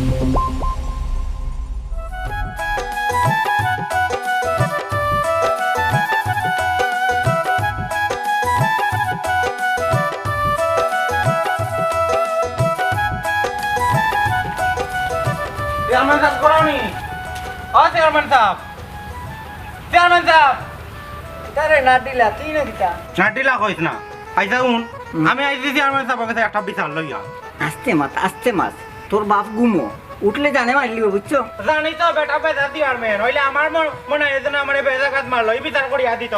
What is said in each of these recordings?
Chairman সাহেব করানি chairman সাহেব chairman সাহেব তারে না দিলা তুই না দিতা নাটিলা কইস না আইসা উন আমি আইছি চেয়ারম্যান সাহেবের কাছে একটা বিচার লইয়া আস্তে মাত তোর বাপ গুমো উঠলে জানে মারলিব বুঝছো জানি তো বেটা বেজা চেয়ারম্যান হইলে আমার মনে হয় যেন আমার বেজা কাজ মারলো এই বিচার করিয়া দিত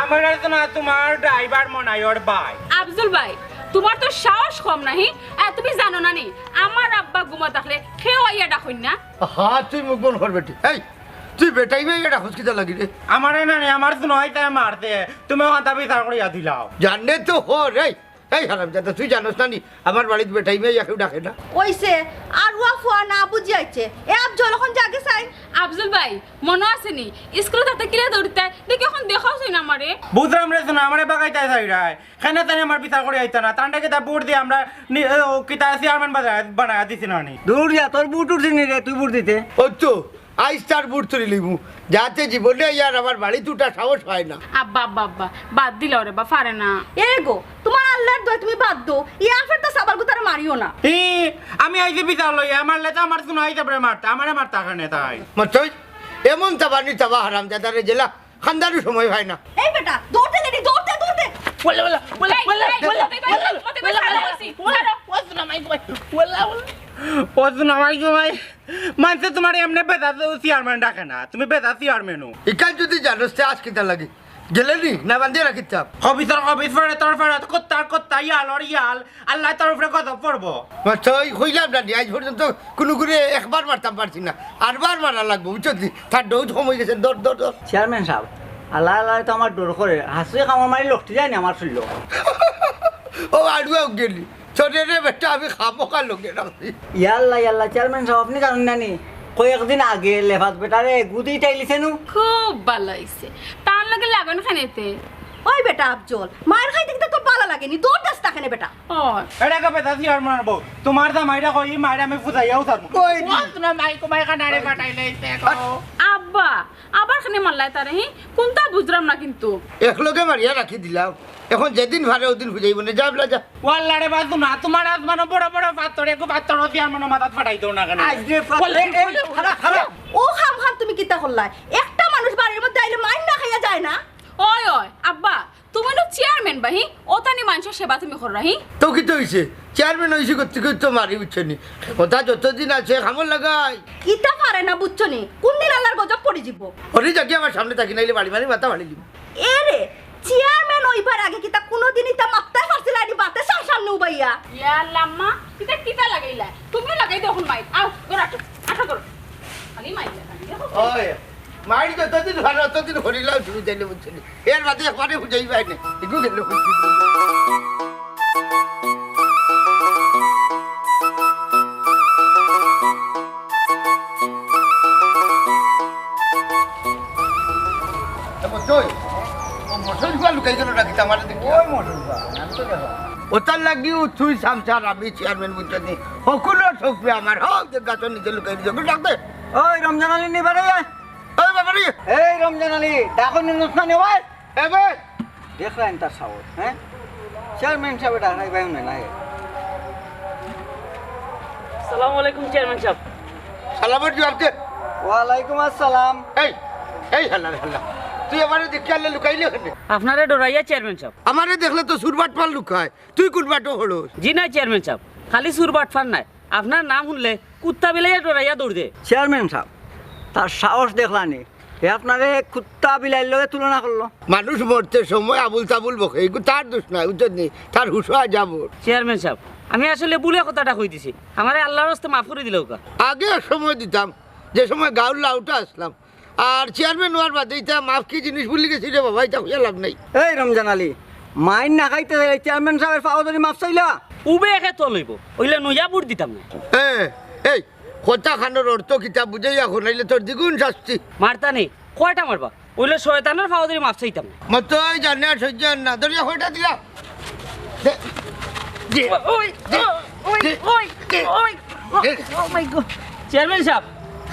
আমার না তোমার ড্রাইভার মনাই ওর ভাই আফজল ভাই তোমার তো সাহস কম নাহি তুমি জানো না নি আমার আব্বা ঘুমা থাকলে খেও আইয়া ডাকইন না হ্যাঁ তুই মুখ বন্ধ কর বেটি এই তুই বেটাই মেয়ে এটা খুশকিতে লাগি রে আমারে না আমার নয় তাই মারতে তুমি ওখানটা বিচার করিয়া দিলাও জানে তো হো রে এই হারামজাদা তুই জানোস না নি আমার বাড়িতে বেটাই মেয়ে কেউ ডাকে না ওইছে আর ওয়া ফুয়া না বুঝি আইছে এ আফজল এখন জাগে চাই আফজল ভাই মনে আছে নি স্কুলে তাতে কিলা দৌড়তে দেখি এখন দেখাওছই না আমারে বুঝলাম রে না আমারে বাগাইতে চাইরাই কেন তাই আমার বিচার করিয়া আইতা না তান্ডা কিতা বুট দিয়ে আমরা কিতা চেয়ারম্যান বানায়া দিছি না নি দূর যা তোর বুট উঠছিস নি রে তুই বুট দিতে ওই তো আইস তার বুট তুলি লিবু যাতে জীবনে ইয়ার আমার বাড়ি দুটা সাহস হয় না আব্বা আব্বা আব্বা বাদ দিল রে বা পারে না এ গো তোমার আল্লাহর দয় তুমি বাদ দো ইয়া ফের তো সাবার গুতার মারিও না আমি আইছি বিচার লইয়া আমার লেতা আমার শুনো আইতা পরে মারতা আমারে মারতা কানে তাই মতই এমন তাবানি তাবা হারামজাদা রে জেলা খানদারু সময় হয় না এই বেটা দৌড়তে লেডি দৌড়তে বলা মানছে তোমার এমনি বেদা চেয়ারম্যান ডাকে না তুমি বেদা চেয়ারম্যানও ইকাল যদি জানোস তে আজ কিতা লাগে গেলেনি না বান্ধে রাখিতাম অফিসার অফিস পরে তোর পরে কত্তা ইয়াল আর ইয়াল আল্লাহ তোর উপরে কত পড়বো মতই হইলাম না আজ পর্যন্ত কোনো করে একবার মারতাম পারছি না আরবার মারা লাগবো বুঝছি তার ডৌজ সময় গেছে দর দর দর চেয়ারম্যান সাহেব আল্লাহ আল্লাহ তো আমার ডর করে হাসুয়ে কামড় মারি লড়তে যায় না আমার শরীর ও আড়ুয়াও গেলি ছোটে রে বেটা আমি খামোকা লোকে রাখছি ইয়াল্লা চেয়ারম্যান সাহেব আপনি জানেন না নি কয়েকদিন আগে লেফাস বেটারে গুদি টাইলিছে নু খুব ভালো হইছে তার লগে লাগন খানেতে ওই বেটা আফজল মার খাইতে কিন্তু তোর ভালো লাগেনি দৌড় দাস তাখানে বেটা ও এটা কে বেদা চেয়ারম্যান বউ তোমার দা মাইরা কই মাইরা আমি ফুজাইয়াও থাকবো ওই না মাইকো মাইকা নারে পাঠাইলেছে আব্বা আবার খানে মারলাই তারে হি কোনটা বুঝলাম না কিন্তু একলগে মারিয়া রাখি দিলাম এখন যেদিন ভারে ওদিন বুঝাইব না যা বলা যা ওয়াল্লারে বাজু না তোমার আসমানো বড় বড় পাথর একো পাথর চেয়ারম্যান মাথাত ফাটাই দাও না কেন ও খাম তুমি কিতা করলাই একটা মানুষ বাড়ির মধ্যে আইলে মাইন না খাইয়া যায় না ওই আব্বা তুমি তো চেয়ারম্যান বাহি ওতানি মানুষের সেবা তুমি কর রাহি তো কি তো হইছে চেয়ারম্যান হইছে করতে করতে মারি বুঝছনি কথা যতদিন আছে খামর লাগাই ইটা পারে না বুঝছো নি কোন দিন আল্লাহর গজব পড়ে যাব ওরে যাকে আমার সামনে থাকি নাইলে বাড়ি মারি মাথা ফাড়ি দিব এ রে চেয়ারম্যান ওইবার আগে কিতা কোনোদিনই তা মাপতাই পারছিল আইডি বাতে সামনে উবাইয়া ইয়া লাম্মা কিতা লাগাইলা তুমি লাগাই দাও এখন মাই আও গোরা আটা করো খালি মাই ওই মারি যতদিন ভালো ততদিন হরিলাও শুরু যাইলে বুঝছনি এর মাঝে একবারে বুঝাই পাই না একটু গেল ওটার লাগিও তুই সামসার আমি চেয়ারম্যান বুঝছি সকলের সৌফে আমার হোক যে গাছের নিচে লুকাই দিতে ডাকতে ওই রমজান আলী নিবারে ওই বাবারি এই রমজান আলী ডাকো নিনুস না নেওয়াই এবার দেখলেন তার সাহস হ্যাঁ চেয়ারম্যান সাহেব ডাকাই ভাই না আসসালামু আলাইকুম চেয়ারম্যান সাহেব সালামের জবাবকে ওয়ালাইকুম আসসালাম এই এই হাল্লা হাল্লা তুই আমারে দেখে আনলে লুকাইলে ওখানে আপনারে ডরাইয়া চেয়ারম্যান সাহেব আমারে দেখলে তো সুরবাট পাল লুকায় তুই কোন বাটো হলো জি না চেয়ারম্যান সাহেব খালি সুরবাট ফান নাই আপনার নাম শুনলে কুত্তা বিলাইয়া ডরাইয়া দৌড় দে চেয়ারম্যান সাহেব তার সাহস দেখলানি এ আপনারে কুত্তা বিলাইর লগে তুলনা করলো মানুষ মরতে সময় আবুল তাবুল বকে এগুলো তার দোষ নাই উত্তর নেই তার হুশোয়া যাব চেয়ারম্যান সাহেব আমি আসলে বুলে কথাটা কই দিছি আমারে আল্লাহর রাস্তে মাফ করে দিল কা আগে এক সময় দিতাম যে সময় গাউল লাউটা আসলাম আর চেয়ারম্যান হওয়ার বাদে এটা মাফ কি জিনিস ভুলে গেছি রে বাবা এটা হইয়া লাভ নাই এই রমজান আলী মাইন না খাইতে চেয়ারম্যান সাহেবের পাও ধরে মাফ চাইলা উবে একে তো লইব ওইলে নইয়া বুট দিতাম না এই কথা খানোর অর্থ কিতাব বুঝাইয়া শোনাইলে তোর দ্বিগুণ শাস্তি মারতা নেই কয়টা মারবা ওইলে শয়তানের পাও ধরে মাফ চাইতাম না মতই জানে আর সহ্য না ধরিয়া হইটা দিলা ওই ওই ওই ওই ও মাই গড চেয়ারম্যান সাহেব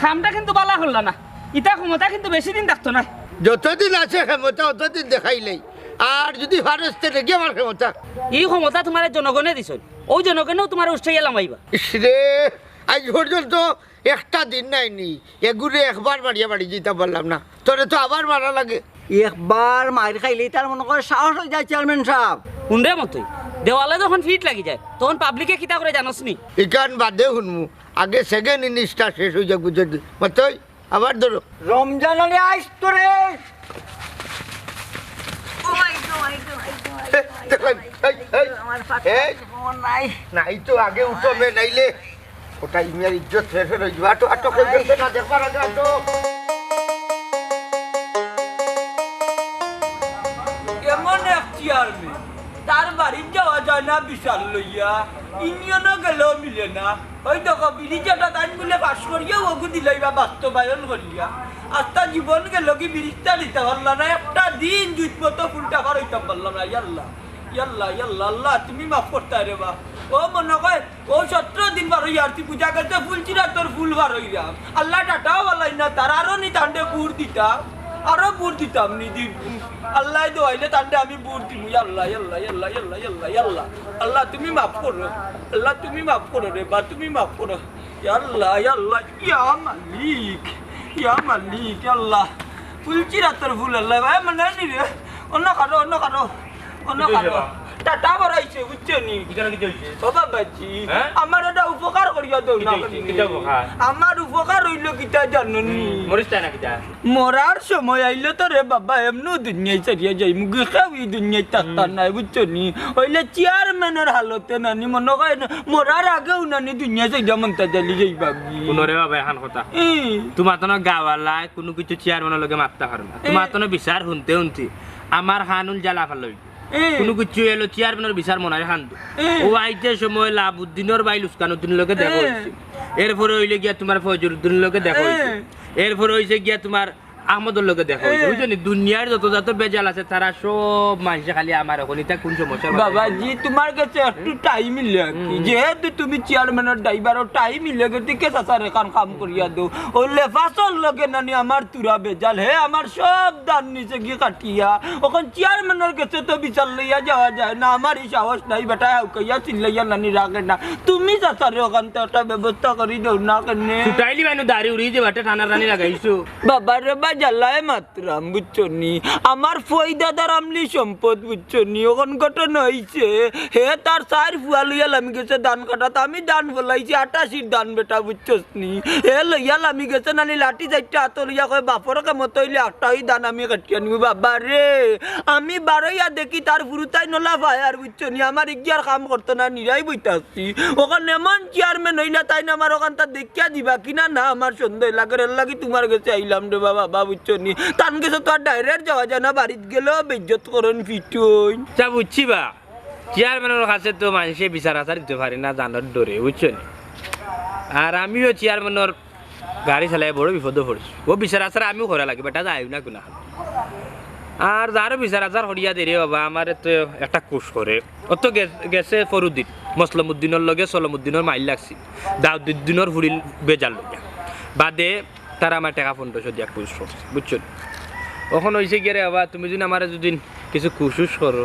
খামটা কিন্তু বালা হল না ইটা ক্ষমতা কিন্তু বেশি দিন থাকতো না যতদিন আছে ক্ষমতা অতদিন দেখাইলেই আর যদি ফারেস্তে রেগে আমার ক্ষমতা এই ক্ষমতা তোমার জনগণে দিছ ওই জনগণেও তোমার উৎসাহ এলাম আইবা ইসরে আজ পর্যন্ত একটা দিন নাইনি এগুলো একবার মারিয়া বাড়ি যেতে পারলাম না তোরে তো আবার মারা লাগে একবার মার খাইলেই তার মনে করে সাহস হয়ে যায় চেয়ারম্যান সাহেব হুন্ডে মতোই দেওয়ালে যখন ফিট লাগি যায় তখন পাবলিকে কিতা করে জানোস নি ইকান বাদে শুনমু আগে সেকেন্ড ইনিংসটা শেষ হয়ে যাক বুঝলি মতই আবার ধরো রমজান আলী আইস তো রে নাই নাই তো আগে উঠো মে নাইলে ওটা ইমিয়ার ইজ্জত শেষ হয়ে যাবে আটো আটো খেলতে না দেখবার আগে আটো এমন এক চেয়ারম্যান তার বাড়ি যাওয়া যায় না বিশাল লইয়া ইউনিয়নও গেলেও মিলে না ওই দেখো ব্রিজটা তাই বলে পাশ করিয়া ওগু দিলাই বা বাস্তবায়ন করিয়া আস্তা জীবন গেল কি ব্রিজটা দিতে পারলাম না একটা দিন জুত মতো ফুলটা পার হইতে পারলাম না ইয়াল্লা ইয়াল্লা ইয়াল্লা আল্লাহ তুমি মাফ করতে রে বা ও মনে কয় ও 17 দিন বার হইয়া তুই পূজা করতে ফুল চিরা তোর ফুল বার হইয়া আল্লাহ টাটাও বলাই না তার আরো নি তান্ডে বুর দিতা আরো বুর দিতাম নি দিব আল্লাহ দোয়াইলে তান্ডে আমি বুর দিব আল্লাহ আল্লাহ আল্লাহ আল্লাহ আল্লাহ আল্লাহ আল্লাহ তুমি মাফ করো আল্লাহ তুমি মাফ করো রে বা তুমি মাফ করো আল্লাহ আল্লাহ ইয়া মালিক আল্লাহ ফুল চিরা তোর ফুল আল্লাহ ভাই মানে নি রে অন্য কারো টাটা বড়াইছে বুঝছো নি ও বাবাজি আমার একটা উপকার করিয়া দাও না আমার উপকার হইল কিটা জানো নি মরার সময় আইলে তো রে বাবা এমনও দুনিয়ায় চারিয়া যাই মুখে খাও এই দুনিয়ায় থাকতাম নাই বুঝছো নি হইলে চেয়ারম্যানের হালতে নানি মনে হয় মরার আগেও নানি দুনিয়া চাইয়া মনটা জ্বালি যাই বাবি কোনরে বাবা এখন কথা তোমার তো গাওয়ালা কোনো কিছু চেয়ারম্যানের লগে মারতে পারো না তোমার তো বিচার শুনতে আমার হানুল জ্বালা ফেলই কোনো কিছু এলো চেয়ারম্যানের বিচার মনে খান ও আইতে সময় লাবুদ্দিনের বাই লুস্কানুদ্দিনের লগে দেখা হয়েছে এরপরে হইলে গিয়া তোমার ফজরুদ্দিনের লগে দেখা হয়েছে এরপরে হইছে গিয়া তোমার আহমদের লগে দেখা হয়েছে বুঝলি দুনিয়ার যত বেজাল আছে তারা সব মানুষে খালি আমার এখন এটা কোন সমস্যা বাবাজি তোমার কাছে একটু টাইম লাগে যেহেতু তুমি চেয়ারম্যানের ড্রাইভারও টাইম লাগে দিকে চাচার এখান কাম করিয়া দো ও লেফাসর লগে নানি আমার তুরা বেজাল হে আমার সব দান নিচে গিয়ে কাটিয়া ওখান চেয়ারম্যানের কাছে তো বিচার লইয়া যাওয়া যায় না আমার এই সাহস নাই বেটা হাউকাইয়া চিল্লাইয়া নানি রাখে না তুমি চাচারে ওখান থেকে একটা ব্যবস্থা করি দাও না কেনে ছুটাইলি বাইনু দাড়ি উড়িয়ে যে বাটে ঠান্ডা রানি লাগাইছো বাবা রে বা জ্বালায় মাত্রাম বুঝছো নি আমার ফই দাদার আমলি সম্পদ বুঝছো নি ওখান ঘটনা হয়েছে হে তার চার ফুয়া লইয়া লামি গেছে ধান কাটাতে আমি ধান ফলাইছি 88 ধান বেটা বুঝছোস নি হে লইয়া লামি গেছে নানি লাঠি যাইতে হাত লইয়া কয় বাপর কামত হইলে 8টাই ধান আমি কাটিয়া নিব বাবা রে আমি বারইয়া দেখি তার ফুরুতাই নলা ভাই আর বুঝছো নি আমার ইগিয়ার কাম করতো না নিরাই বইতাছি ওখানে এমন চেয়ারম্যান হইলা তাই না আমার ওখান তা দেখিয়া দিবা কিনা না আমার সন্দেহ লাগে এর লাগি তোমার কাছে আইলাম রে বাবা বুঝছো নি তান গেছে তো আর ডাইরেক্ট যাওয়া যায় না বাড়িতে গেলেও বেজ্জত করুন ফিটুন যা বুঝছি বা চেয়ারম্যানের কাছে তো মানুষে বিচার আচার দিতে পারে না জানার ডরে বুঝছো আর আমিও চেয়ারম্যানের গাড়ি চালাই বড় বিপদে পড়ছি ও বিচার আচার আমিও করা লাগে বেটা যাই না কোনা আর যারও বিচার আচার হরিয়া দেরে বাবা আমার তো একটা কোষ করে অত গেছে ফরুদ্দিন মসলমুদ্দিনের লগে সলমুদ্দিনের মাইল লাগছি দাউদ্দিনের হুড়িল বেজাল লগে বাদে তারা আমার টাকা 1500 দিয়া খুশ করছে বুঝছো ওখানে হয়েছে গিয়ে রে বাবা তুমি যদি আমার যদি কিছু খুশুস করো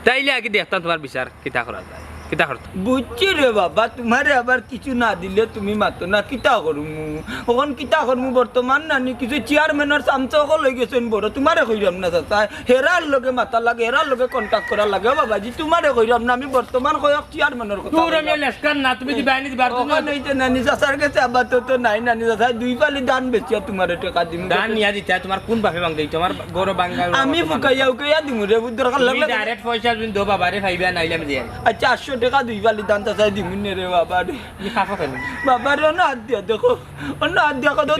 তাইলে আগে দেখতাম তোমার বিচার কিতা করা যায় কিতা করতো বুঝছি রে বাবা তোমারে আবার কিছু না দিলে তুমি মাতো না কিতা করমু ওখান কিতা করমু বর্তমান নানি কিছু চেয়ারম্যানের চামচা হয়ে গেছেন বড় তোমারে কইরাম না চাচা হেরার লগে মাথা লাগে হেরার লগে কন্টাক্ট করা লাগে বাবাজি তোমারে কইরাম না আমি বর্তমান কয়ক চেয়ারম্যানের কথা তোর আমি লেসকান না তুমি দিবা নি দিবা ওখানে নইতে নানি চাচার কাছে আবার তো নাই নানি চাচা 2 পালি দান বেচিয়া তোমারে টাকা দিম দান নিয়া দিতা তোমার কোন বাপে বাং দেই তোমার বড় বাঙ্গা আমি ফুকাইয়া উকাইয়া দিমু রে বুদ্ধর কাল লাগলে ডাইরেক্ট পয়সা দিন দো বাবারে ফাইবা নাইলে আমি দিই আচ্ছা 800 টাকা 2 পালি দান চাচা দিমু নে রে বাবা রে কি খাফা কেন বাবা রে না আদিয়া দেখো অন্য আদিয়া কত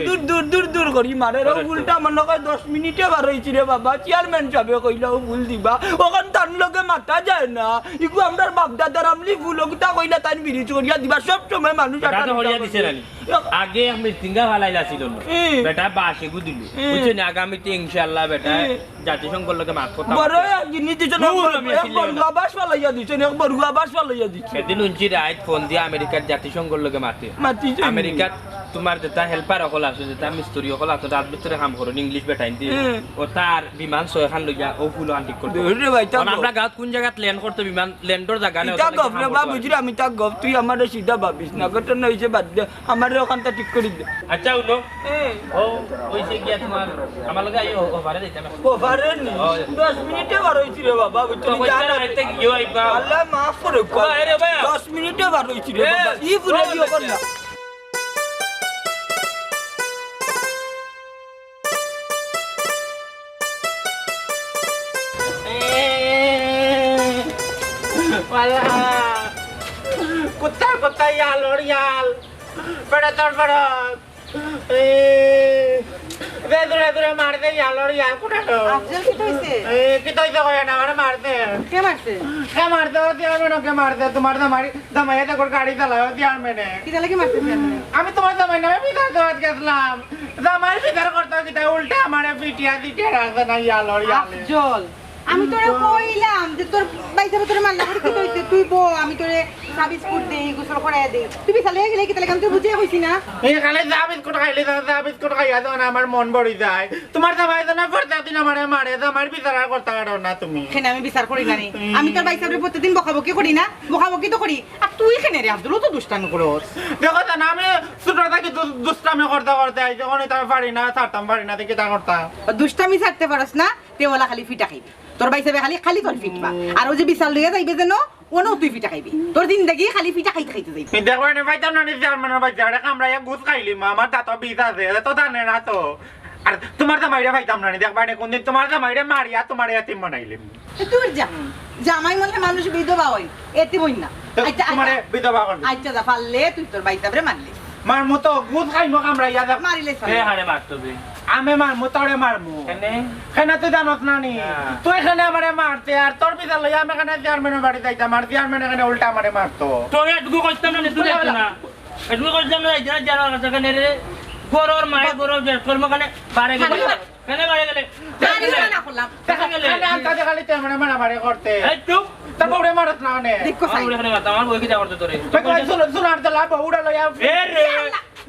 দূর করি মারে রে উল্টা মনে কয় 10 মিনিটে বার হইছি রে বাবা চেয়ারম্যান যাবে কইলাও ভুল দিবা ওখান তার লগে মাথা যায় না ইকু আমরার বাপদাদার আমলি ভুল ওটা কইলা তাই বিরিজ করিয়া দিবা সব সময় মানুষ আটা হরিয়া দিছে রানি আগে আমি সিঙ্গা ফালাইলা ছিল না বেটা বাসে গু দিল বুঝছেন আগামীতে ইনশাআল্লাহ বেটা জাতিসংঘর লগে মাত কথা বড় জিনিস দিছ না বড়ুয়া বাস ফালাইয়া দিছ না বড়ুয়া বাস ফালাইয়া দিছ সেদিন উঞ্চি রাইট ফোন দিয়ে আমেরিকার জাতিসংঘর লগে মাতে মাতিছ আমেরিকাত তোমার যেটা হেল্পার অকল আছে যেটা মিস্ত্রি অকল আছে রাত ভিতরে কাম করো ইংলিশ বেটাইন দিয়ে ও তার বিমান ছয়খান লইয়া ও ফুল আন্টিক করতে রে ভাই তা আমরা গাঁত কোন জায়গাত ল্যান্ড করতে বিমান ল্যান্ডর জায়গা নেই তা গপ রে বাবু জি আমি তা গপ তুই আমার সিধা ভাবিস না ঘটনা হইছে বাদ দে আমার ওখানটা ঠিক করে দে আচ্ছা উনো ও ওইছে গিয়া তোমার আমার লগে আইও ওভারে দিতে না ওভারে নি 10 মিনিটে বার হইছি রে বাবা তুই জানা এতে গিয়ে আইবা আল্লাহ মাফ করে আরে ভাই 10 মিনিটে বার হইছি রে বাবা ই পুরো দিও কর না कुत्ता कुत्ता याल और याल बड़ा तोड़ बड़ा दे दूरे मार दे याल और याल कुटा तो আফজল কি হইছে कि तो इसे कोई ना मार दे কে মারছে क्या मार दे यार मैंने क्या मार दे तुम्हारे दमाई दमाई तो कोई गाड़ी चलाओ यार मैंने কি লাগে মারছে আমি তোমার দমাই না আমি বিদার দোয়াত গেছলাম দমাই বিদার করতে কি উল্টা আমারে পিটিয়া দিতে রাখবে না ইয়াল আর ইয়াল আফজল আমি তোরে কইলাম যে তোর বাইসা তোরে মারলা করে কি হইছে তুই বো আমি তোরে সাবিস কুট দেই গোসল করায় দেই তুই বিছালে গেলে কি তাহলে তুই বুঝিয়ে কইছি না এই খালি জাবিত কোট খাইলে জাবিত কোট খাইয়া দাও না আমার মন বড়ি যায় তোমার দমাই না পড়তে দিন আমারে মারে দমার বিচার করতে পারো না তুমি কেন আমি বিচার করি না নি আমি তোর বাইসারে প্রতিদিন বকাবকি করি না বকাবকি তো করি আর তুই কেন রে আব্দুল তো দুষ্টামি করস দেখো না আমি ছোট থাকি দুষ্টামি করতে করতে যখন এটা পারি না ছাড়তাম পারি না দেখি তা করতাম দুষ্টামি ছাড়তে পারস না তেওলা খালি ফিটা খাইবি তোর বাইসাবে খালি খালি তোর ফিটবা আর ও যে বিশাল লইয়া যাইবে যেন ওনো তুই ফিটা খাইবি তোর জিন্দেগি খালি ফিটা খাইতে খাইতে যাইবি দেখো না পাইতাম না নিজের মনে বাচ্চা কামড়াইয়া গুছ খাইলি আমার দাঁত বিষ আছে তো জানে না তো আর তোমার জামাইরে পাইতাম না দেখবা কোনদিন তোমার জামাইরে মারিয়া তোমার এতিম বানাইলি তুই যা জামাই মনে মানুষ বিধবা হয় এতি বই না আচ্ছা তোমারে বিধবা করবি আচ্ছা যা পারলে তুই তোর বাইসাবে মারলি মার মতো গুছ খাইমো কামড়াইয়া দেখ মারিলে এ হারে মারতবি আমি মারমু তোরে মারমু কেন তুই জানত না নি তুই এখানে আমারে মারতে আর তোর বিচার লইয়া আমি এখানে চেয়ারম্যানের বাড়ি যাইতাম আর চেয়ারম্যান এখানে উল্টা আমারে মারতো তোরে এটুকু কইতাম না তুই দেখছ না এটুকু কইতাম না যারা যারা কাছে কেন রে গরর মাই গরর যে কর্ম কানে বারে গেলে কেন বারে গেলে না করলাম এখানে আনতা খালি চেয়ারম্যানের মারামারি করতে এই চুপ তারপর ওরে মারত না নে দেখো সাই আমরা এখানে মাথা আমার বই কি যা করতে তোরে তুই কই শুনার দলা বউড়া লইয়া এ রে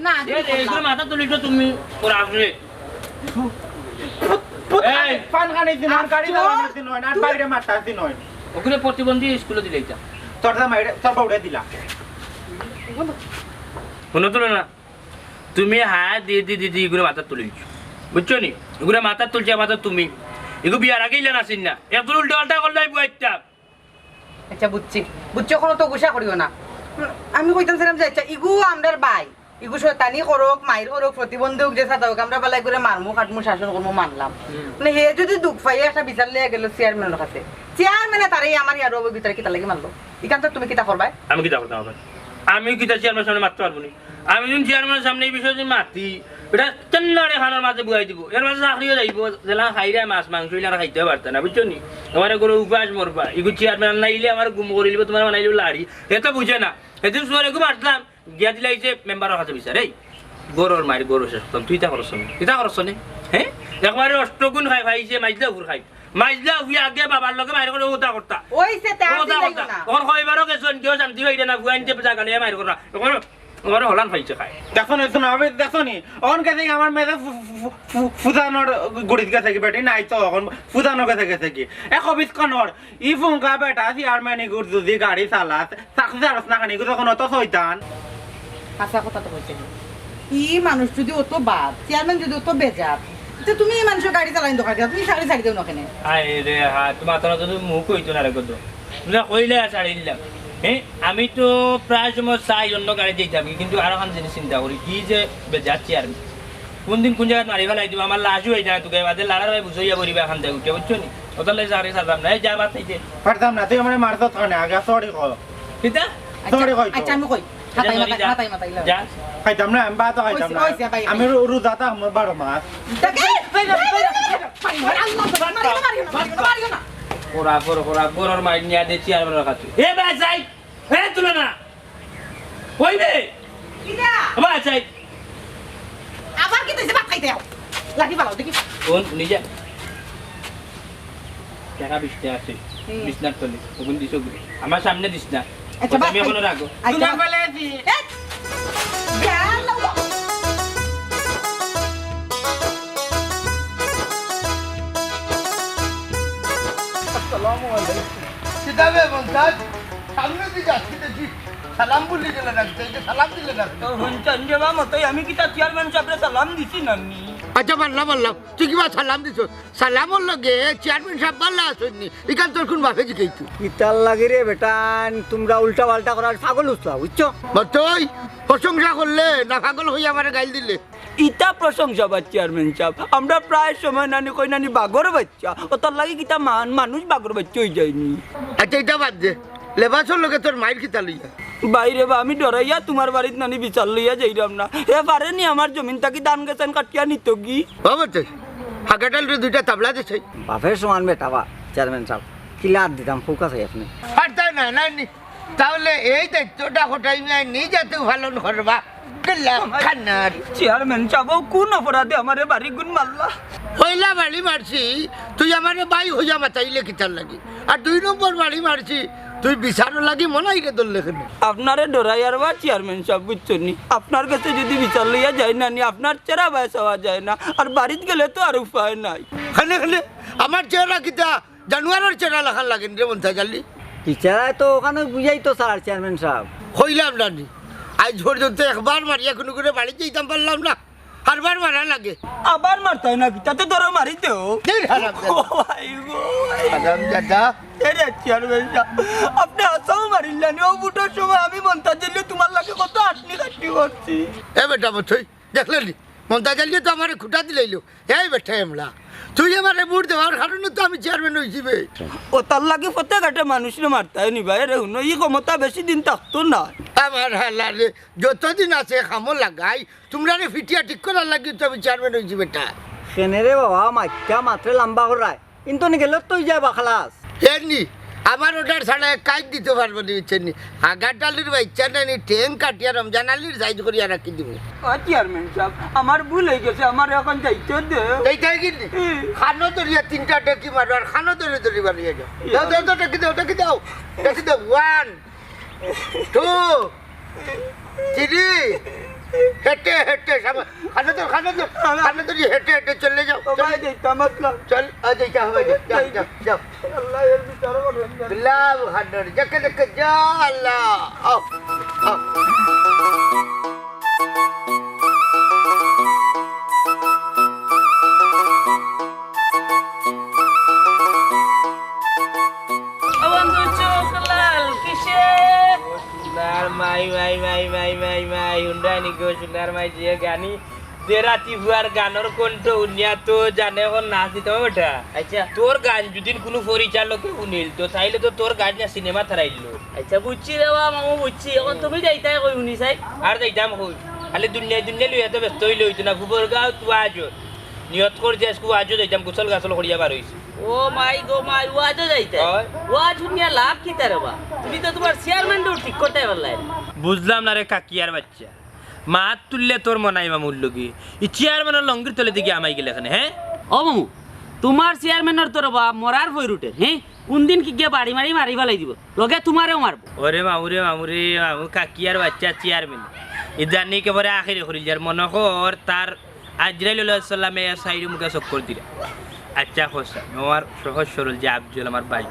না এ রে তোর মাথা তুলিছ তুমি ওর আসলে এই পান খানি দিন আর গাড়ি চালানোর দিন হয় না আর বাইরে মারতার দিন হয় ওখানে প্রতিবন্ধী স্কুলে দিলে এটা তোর জামাইরে তোর বউড়া দিলা শুনো তুলো না তুমি হাত দিয়ে দিদি এগুলো মাথা তুলিছ বুঝছো নি এগুলো মাথা তুলছে মাথা তুমি এগুলো বিয়ার আগেই লেন আসিন না একদম উল্টা পাল্টা করলে বুয়াইটা আচ্ছা বুঝছি বুঝছো কোনো তো গুসা করিও না আমি কইতাম যে আচ্ছা ইগু আমরার বাই ইগু শয়তানি করুক মাইর করুক প্রতিবন্ধক যে সাথে হোক আমরা বেলায় করে মারমু কাটমু শাসন করবো মানলাম মানে হে যদি দুঃখ পাই একটা বিচার লিয়ে গেল চেয়ারম্যানের কাছে চেয়ারম্যানে তারাই আমার ইয়ার ভিতরে কিতা লাগে মারলো এখান তো তুমি কিতা করবাই আমি কিতা করতাম আবার আমি কিতা চেয়ারম্যানের সামনে মারতে পারবো না আমি যদি চেয়ারম্যানের সামনে এই বিষয়ে যদি মাতি এটা চেন্নারে খানার মাঝে বুয়াই দিব এর মাঝে চাকরিও যাইব জেলা খাইরা মাছ মাংস ইলা খাইতে পারতে না বুঝছো নি আমার কোনো উপাস মরবা ইগু চেয়ারম্যান নাইলে আমার গুম করে লিব তোমার বানাইলে লাড়ি এটা বুঝে না এদিন সুরে গু মারলাম গিয়া দিলাইছে মেম্বারের কাছে বিচার এই গরুর মারি গরু শেষ তুই তা করছ কিতা করছ নে হ্যাঁ একবারে অষ্টগুণ খাই খাইছে মাইজলা ঘুর খাই মাইজলা হুই আগে বাবার লগে মারি করে ওটা করতা ওইছে তে আর দিলাই না ওর কইবারও গেছন কেউ শান্তি হইরে না গুয়াইতে জায়গা নিয়ে মারি করা ওর হলান ফাইছে খায় দেখো না শোনো আমি দেখো নি অন কাছে আমার মেয়ে ফুজানোর গড়িত গেছে কি বেটি নাই তো এখন ফুজানো গেছে কি এক অফিস কনর ই ফুঙ্কা বেটা চেয়ারম্যান গুড় যদি গাড়ি চালাস চাকরি চালাস না খানি তখন অত শয়তান আচ্ছা কথা তো কইছে ই মানুষ যদি অত বাদ চেয়ারম্যান যদি অত বেজাত তো তুমি এই মানুষের গাড়ি চালাইন দোকান তুমি চাকরি ছাড়ি দেও না কেন আরে রে হ্যাঁ তোমার তো যদি মুখ হইতো না রে কত তুমি কইলে ছাড়ি দিলাম হ্যাঁ আমি তো প্রায় সময় চাই অন্য গাড়ি যেতাম কিন্তু আরো খান জিনিস চিন্তা করি কি যে যাচ্ছি আর কোন দিন কোন জায়গায় মারি ফেলাই দিব আমার লাশও হয়ে যায় তোকে বাদে লাড়ার ভাই বুঝাইয়া পরিবা খান থেকে উঠে বুঝছো নি ওটালে চাকরি ছাড়লাম না এই যা বাদ থেকে পারতাম না তুই আমার মারতো থানে আগে সরি কর কিতা সরি কই আচ্ছা আমি কই মাতাই যা খাইতাম না আমি বাতো খাইতাম না আমি রোজাটা আমার 12 মাস ওরা গরুর মাইর নিয়ে দিচ্ছি আর আমরা খাচ্ছি এ ভাই যাই এ তুলো না কইবে ভাই যাই আবার কি তুই ভাত খাইতে যাও লাগি ভালো দেখি কোন নিজে টাকা 20 টাকা আছে বিছনার তলে ওগুন দিছো ঘুরে আমার সামনে দিস না আচ্ছা, আমি এখনো রাখো আচ্ছা, বলে দি কিতাবে মন্তাজ সামনে দিকে আসছি দেখি সালাম বলি গেলে রাখতে সালাম দিলে রাখতে হঞ্চান যাবা মতই আমি কিতা চেয়ারম্যান সাহেবরে সালাম দিছি নানি আচ্ছা মানলাম তুই কিবা সালাম দিছ সালামর লগে চেয়ারম্যান সাহেব বাল্লা আসেননি এখান তোর কোন বাপে জিগাইতু ইতাল লাগি রে বেটা তোমরা উল্টা পাল্টা করার পাগল উঠলা বুঝছো তুই প্রশংসা করলে না পাগল হয়ে আমার গাইল দিলে ইটা প্রশংসা বা চেয়ারম্যান সাহেব আমরা প্রায় সময় নানি কই নানি বাগর বাচ্চা ও তার লাগি কিতা মানুষ বাগর বাচ্চা হয়ে যায়নি আচ্ছা এটা বাদ দে লেবাসর লগে তোর মাইর খিতা লইয়া বাইরে বা আমি ডরাইয়া তোমার বাড়িত নানি বিচার লইয়া যাইরাম না এ পারেনি আমার জমিন থাকি ধান গেছেন কাটিয়া নিত কি বাবা হাগাটাল দুইটা তাবলা দিছে বাপের সমান বেটা বা চেয়ারম্যান সাহেব কিলার দিতাম ফোকাস আছে আপনি আর তাই না নানি তাহলে এই দায়িত্বটা হঠাই নিজে তুই পালন করবা খান্নার চেয়ারম্যান সাহেব কোন অপরাধে আমারে বাড়ি গুণ মারলা পয়লা বাড়ি মারছি তুই আমার বাই হইয়া মাতাইলে কিতার লাগি আর 2 নম্বর বাড়ি মারছি তুই বিচারও লাগি মনাই রে দল লেখেন আপনারে ডরাইয়ার বা চেয়ারম্যান সাহেব বুঝছেন নি আপনার কাছে যদি বিচার লইয়া যায় না নি আপনার চেরা বয়স হওয়া যায় না আর বাড়িতে গেলে তো আর উপায় নাই খানে আমার চেহারা কিতা জানুয়ারের চেহারা লেখান লাগেন রে মন্থা জালি টিচারাই তো ওখানে বুঝাই তো স্যার চেয়ারম্যান সাহেব হইলাম নানি আজ পর্যন্ত একবার মারিয়া কোনো করে বাড়িতে যেতাম পারলাম না হারবার মারা লাগে আবার মারতে হয় না তাতে ধরো মারিতেও আপনি আসাও মারিলেন ও বুটোর সময় আমি মন্তাজ জানলে তোমার লাগে কত আটনি কাটনি করছি এ বেটা মথই দেখলেন মন্তা জালিয়ে তো আমার খুঁটা দিলাইলো এই বেটা এমলা তুই আমার বুট দেওয়ার কারণে তো আমি চেয়ারম্যান হয়েছিবে ও তার লাগে প্রত্যেক একটা মানুষের মারতে হয় নি ভাই রে হুন এই ক্ষমতা বেশি দিন থাকতো না আমার হালারে যতদিন আছে খামো লাগাই তোমরা রে ফিটিয়া ঠিক করার লাগি তো আমি চেয়ারম্যান হয়েছি বেটা কেনে রে বাবা মাইকা মাত্রে লম্বা করায় কিন্তু গেলে তুই যাবা খালাস এমনি আমার ওটার ছাড়া কাজ দিতে পারবো না বুঝছেন হাগাটালির বাচ্চা নানি ঠেং কাটিয়া রমজান আলির সাইজ করিয়া রাখি দিব চেয়ারম্যান সাহেব আমার ভুল হয়ে গেছে আমার এখন যাইতে দে এইটাই কিন্তু খানো ধরিয়া 3টা ডেকি মারো আর খানো ধরে বাড়িয়ে যাও দাও ডেকি দাও 1 2 3 হেঁটে খানো ধরি হেঁটে চলে যাও চল যাইতে হবে যাও বিল্লাহ খানোর দেখে যা আল্লাহ আও গানের কণ্ঠ উনিয়া তো জানে এখন নাচ দিতে হবে বেটা আচ্ছা তোর গান যদি কোনো পরিচালকে শুনিল তো তাইলে তো তোর গান না সিনেমা থারাইলো আচ্ছা বুঝছি রে মামু বুঝছি এখন তুমি যাইতাই কই শুনি চাই আর যাইতাম কই খালি দুনিয়া লইয়া তো ব্যস্ত হইলে হইতো না গোবর গাঁও তো আজো নিয়ত করে যে আজও যাইতাম গোসল গাছল করিয়া বার হইছে ও মাই গো মাই ওয়াজও যাইতে ওয়াজ শুনিয়া লাভ কি তার বা তুমি তো তোমার চেয়ারম্যানও ঠিক করতে পারলাই বুঝলাম না রে কাকিয়ার বাচ্চা মাত তুললে তোর মনাই মামুর লগি ই চেয়ারম্যানের লঙ্গির তলে দিকে আমাই গেলে এখানে হ্যাঁ ও মামু তোমার চেয়ারম্যানের তোর বা মরার ভয় রুটে হ্যাঁ কোন দিন কি গিয়ে বাড়ি মারি ফেলাই দিব লগে তোমারেও মারবো ওরে মামু কাকিয়ার বাচ্চা চেয়ারম্যান ইদানি কেবরে আখিরে করিল যার মনে কর তার আজরাইল সাল্লামে সাইডে মুখে চক্কর দিলা আচ্ছা খোসা আমার সহজ সরল যে আফজল আমার ভাই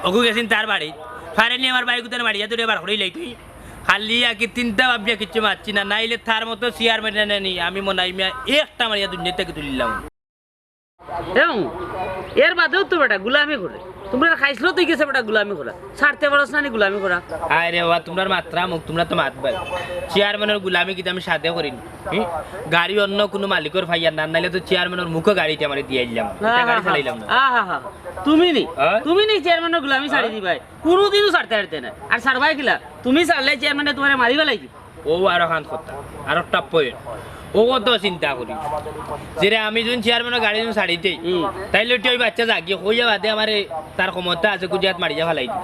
ওগু গেছেন তার বাড়ি ফারেনি আমার ভাই কোথায় বাড়ি তোর এবার করেই তুই খালি আগে 3টা ভাবিয়া কিছু মারছি না নাইলে তার মতো চেয়ারম্যান নেনি আমি মনাই মিয়া একটা মারিয়া দুনিয়া থেকে তুলিলাম এবং এর বাদেও তো বেটা গুলামি করে তোমরা খাইছিল তুই গেছে বেটা গুলামি করা ছাড়তে পারছ না গুলামি করা আরে বাবা তোমরা মাত্রা মুখ তোমরা তো মাতবাই চেয়ারম্যানের গুলামি কিন্তু আমি সাথে করিনি গাড়ি অন্য কোনো মালিকের ভাইয়ার না নাইলে তো চেয়ারম্যানের মুখে গাড়িতে আমার দিয়ে দিলাম গাড়ি চালাইলাম না তুমি নি চেয়ারম্যানের গুলামি ছাড়ি দিবাই কোনোদিনও ছাড়তে পারতে না আর ছাড়বাই কিলা তুমি ছাড়লে চেয়ারম্যানে তোমার মারি ফেলাই দিব ও আরো খান কথা আরো একটা পয়েন্ট ও তো চিন্তা করি যে আমি যখন চেয়ারম্যানের গাড়ি যখন ছাড়িতে তাইলে ওই বাচ্চা জাগিয়ে হইয়া বাদে আমার তার ক্ষমতা আছে গুজরাট মারিয়া ফেলাই দিই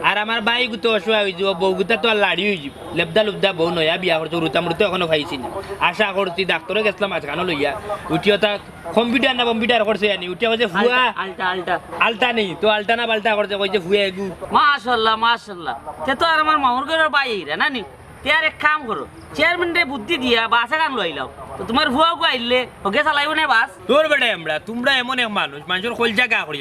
আর আমার বাই গুতো অসহায় হয়ে যাব বউ গুতা তো আর লাড়ি হয়ে যাব লেবদা লুবদা বউ নয়া বিয়া করতে রুতামরুতে এখনো খাইছি না আশা করছি ডাক্তারে গেছিলাম আজকানো লইয়া উঠিও তা কম্পিউটার না কম্পিউটার করছে জানি উঠিয়া কইছে ফুয়া আলটা আলটা আলতা নেই তো আলতা না পাল্টা করছে কইছে ফুয়া এগু মাশাআল্লাহ মাশাআল্লাহ তে তো আর আমার মামুর ঘরের বাইরে না নি তে আর এক কাম করো চেয়ারম্যানরে বুদ্ধি দিয়া বাসা কান লইলাও তো তোমার ফুয়া গো আইলে ওকে চালাইও না বাস তোর বেটা আমরা তোমরা এমন এক মানুষ মানুষের কলজা গা করি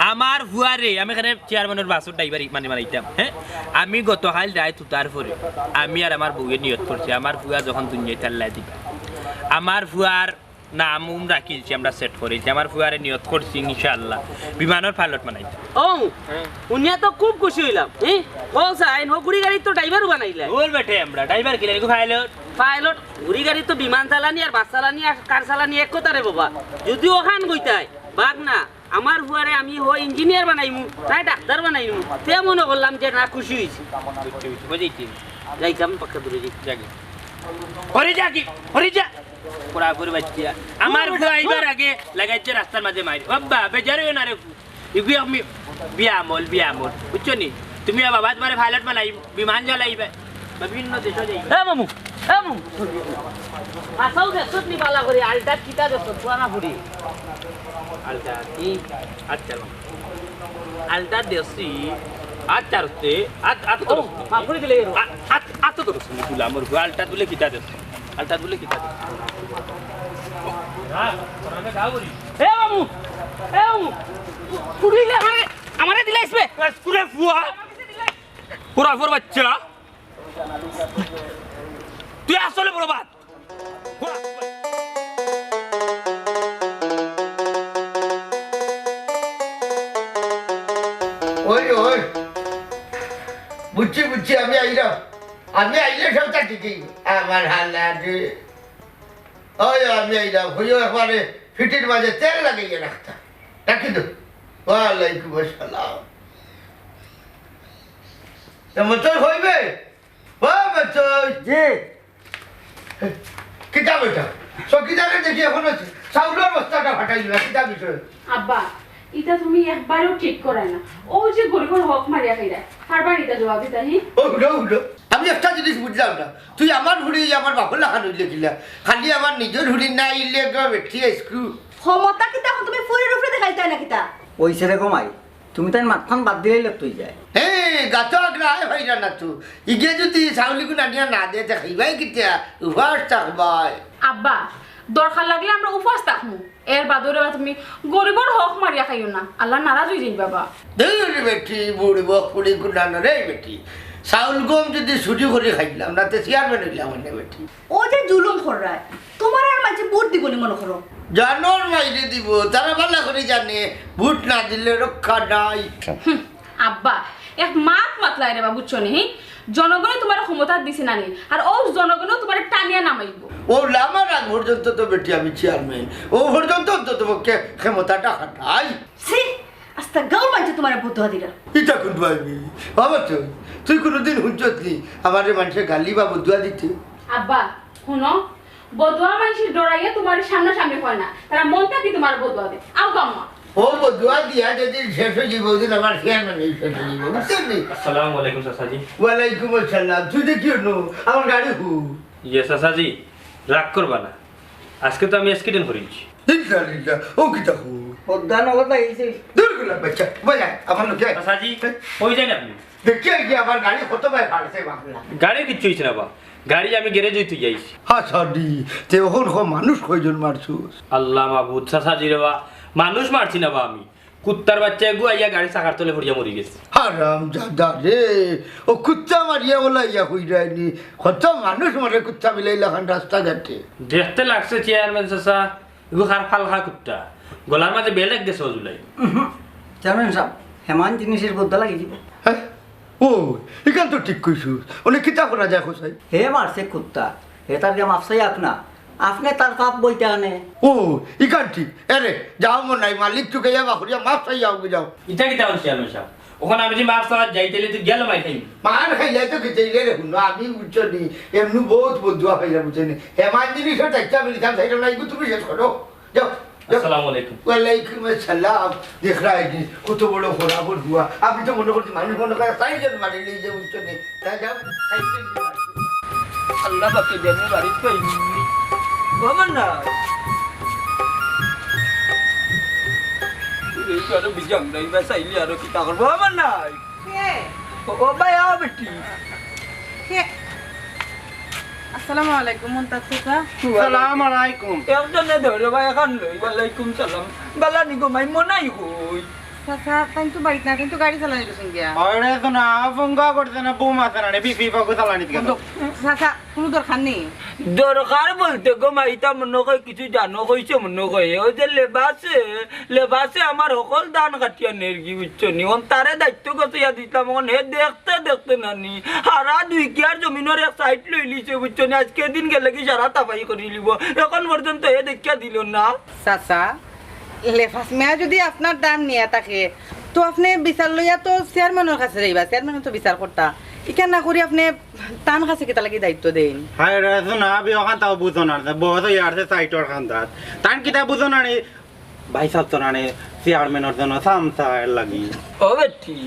আমার ফুয়ারে আমি এখানে চেয়ারম্যানের বাসের ড্রাইভার মানে মারাইতাম হ্যাঁ আমি গতকাল যাই তুতার পরে আমি আর আমার বউয়ের নিয়ত করছি আমার ফুয়া যখন দুনিয়ায় তাল্লাই দিবা আমার ফুয়ার নাম রাখিছি আমরা সেট করেছি আমার ফুয়ারে নিয়ত করছি ইনশাআল্লাহ বিমানের পাইলট বানাইতে ও উনিয়া তো খুব খুশি হইলাম ও সাইন ও গুড়ি গাড়ি তো ড্রাইভারও বানাইলা ওর বেটে আমরা ড্রাইভার কিনে পাইলট পাইলট গুড়ি গাড়ি তো বিমান চালানি আর বাস চালানি আর কার চালানি এক কথারে বাবা যদি ওখান গইতাই বাঘ না আমার ফুয়ারে আমি ও ইঞ্জিনিয়ার বানাইমু তাই ডাক্তার বানাইমু তে মনে করলাম যে না খুশি হইছি বুঝেছি যাইতাম পাক্কা দূরে যাকে হরে যা কি হরে যা পুরা করে বাচ্চা আমার ফুয়া আইবার আগে লাগাইছে রাস্তার মাঝে মারি বাবা বেজারে না রে ইগু আমি বিয়ামল বুঝছো নি তুমি বাবা তোমার পাইলট বানাই বিমান জ্বালাইবে বিভিন্ন দেশ যাই মামু আসাও দেখছত নি বালা করে আলটা কিতা দেখছত পুরানা ফুড়ি আলটা কি আচ্ছা আলটা দেশি আচ্ছাতে ও মাফুড়ি দিলে গেল আচ্ছা তো তুলা মোর আলটা তুলে কিতা দেশ আলটা তুলে কিতা দেশ এ মামু কুড়িলে আমারে দিলাইছবে পুরা ফুয়া পুরা ফোর বাচ্চা তুই আসলে বড় বাত ওই বুঝছি আমি আইলে সবটা ঠিকই আমার হালাতে ওই আমি আইলাম হইও একবারে ফিটির মাঝে তেল লাগিয়ে রাখতাম রাখি তো ওয়ালাইকুম আসসালাম মতই হইবে ও মতই জি কিতাব এটা চকিদারে দেখি এখন আছে চাউলের বস্তাটা ফাটাইল না কিতাব বিষয় আব্বা এটা তুমি একবারও ঠিক করে না ও যে গরিবের হক মারিয়া খাইরা হারবার এটা জবাব দিতা হি উঠো আমি একটা জিনিস বুঝলাম না তুই আমার হুড়ি আমার বাপর লেখা নইলে কিলা খালি আমার নিজের হুড়ি না ইলে বেঠি স্ক্রু ক্ষমতা কিতা তুমি ফুলের উপরে দেখাইতে না কিতা ওই সেরে কমাই তুমি তাই মাতখান বাদ দিলেই তুই যায় গাছ আগ্রা ভাইরা না তো ইগে যদি চাউলিগুলো আনিয়া না দে খাইবাই কিতা উপাস থাকবাই আব্বা দরকার লাগলে আমরা উপবাস থাকমু এর বাদরে তুমি গরিবের হক মারিয়া খাইও না আল্লাহ নারাজ হয়ে যাই বাবা দেরি বেটি বুড়ব পুড়ি গুণানো রে বেটি চাউল গম যদি ছুটি করে খাইলাম না তে চেয়ারম্যান হইলাম না বেটি ও যে জুলুম করায় তোমার আর মাঝে বুট দিবনি মনে করো জানোর মাইরে দিব তারা ভালো করে জানে বুট না দিলে রক্ষা নাই আব্বা এক মাতলাই রে বাবু বুঝছো নি জনগণে তোমার ক্ষমতা দিছে নানি আর ও জনগণও তোমার টানিয়া নামাইব ও লামার আগ পর্যন্ত তো বেটি আমি চেয়ারম্যান ও পর্যন্ত অন্তত পক্ষে ক্ষমতাটা হাঁটাই সি আস্তা গাঁও মাঝে তোমার বুদ্ধ দিরা এটা কোন ভাবি বাবা তুই কোনোদিন হুঁচতলি আমার মানুষের গালি বা বুদ্ধুয়া দিতে আব্বা শুনো বদুয়া মানুষের ডরাইয়া তোমার সামনাসামনি হয় না তারা মনটা কি তোমার বদুয়া দে আও গাম্মা ও বুদ্ধুয়া দিয়া যদি শেষ হয়ে যাবো ওদিন আমার চেয়ারম্যান শেষ হয়ে যাবো বুঝতে আসসালামু আলাইকুম চাচাজি ওয়ালাইকুম আসসালাম তুই দেখি আমার গাড়ি হু ইয়ে চাচাজি রাগ করবা না আজকে তো আমি অ্যাক্সিডেন্ট করেছি ও কিতা হু অজ্ঞান অবস্থা গেছে দূর গুলা বাচ্চা বোঝা আমার লোকে চাচাজি কই যান আপনি দেখি কি আমার গাড়ি কত ভাই ফাড়ছে বাংলা গাড়ির কিচ্ছু হয়েছে না বা গাড়ি আমি গ্যারেজ হইতে যাইছি হাসাদি তে ওখন মানুষ কয়জন মারছুস আল্লাহ মাহবুদ চাচাজি রে বা মানুষ মারছি না বা আমি কুত্তার বাচ্চা গু আইয়া গাড়ি চাকার তলে পড়িয়া মরি গেছে হারাম জাদা রে ও কুত্তা মারিয়া বলা ইয়া হই যায়নি কত মানুষ মারে কুত্তা মিলাইলা খান রাস্তাঘাটে দেখতে লাগছে চেয়ারম্যান চাচা এগু খার ফাল খা কুত্তা গলার মাঝে বেলেগ গেছে জুলাই চেয়ারম্যান সাহেব হেমান জিনিসের বদলা লাগি দিব হ্যাঁ ও এখান তো ঠিক কইছুস অনেক কিতা করা যায় খোসাই হে মারছে কুত্তা হে তার যে মাপসাই আপনা আপনি তার পাপ বইতে আনে ও ইখান ঠিক এরে যাও মনাই মালিক চুকে যাবা করিয়া মাপ চাই যাও যাও ইটা কিতা হল চেয়ারম্যান সাহেব ওখানে আমি যে মার সাথে যাইতেলে তুই গেল মাই খাই মার খাইলে তো খেতেইলে রে হুন আমি বুঝছনি এমনি বহুত বন্ধুয়া খাইলা বুঝছনি হেমান জিনিসও দেখতে আমি লিখাম সাইড নাই তুমি শেষ করো যাও আসসালামু আলাইকুম। ওয়ালাইকুম আসসালাম। দেখ রাইনি কত বড় খরাবর হুয়া। আপনি তো মনে করছেন মানুষ মনে করে সাইকেল মারি নিয়ে যে উঠছে নি তাই যাও সাইকেল আল্লাহ বাকি দেনে বাড়ি পাই বাবা না এই কারো বিজাং নাই বা সাইলি আর কি টাকার বাবা নাই ও ভাই আও বেটি আসসালামু আলাইকুম মন্তাজ চাচা। আসসালামু আলাইকুম। একজনে ধরে ভাই এখন লই ওয়ালাইকুম সালাম বালা নি গো মাই মনাই হই চাচা তাই তো বাড়িতে না কিন্তু গাড়ি চালানি গেছেন গিয়া। আরে তো না ফোনগা করতে না বুম আছে না পিপি পাকো চালানি কেন চাচা কোনো দরকার নেই। দরকার বলতে গো মাইতা মনে কই কিছু জানো কইছে মনে কই ওই যে লেবাসে আমার সকল দান কাটিয়া নেরগি বুঝছো নি ওন তারে দায়িত্ব গতিয়া দিতাম ওন হে দেখতে নানি হারা 2 কিয়ার জমিনের এক সাইড লই লিছে বুঝছো নি আজকে দিন গেলে কি সারা তাপাই করি লিব এখন পর্যন্ত হে দেখিয়া দিল না। চাচা লেফাস মেয়া যদি আপনার দান নিয়ে থাকে তো আপনি বিচার লইয়া তো চেয়ারম্যানের কাছে যাইবা, চেয়ারম্যান তো বিচার করতা ইকা না করি আপনি তান কাছে কেটা লাগি দায়িত্ব দেন। হায় রে শোনা বি ওখান তাও বুঝো না বহুত ইয়ারছে সাইটর খান্দাত তান কিতা বুঝো না নি ভাই সাহেব তো না নি চেয়ারম্যানের জন্য সামসা লাগি ও বেটি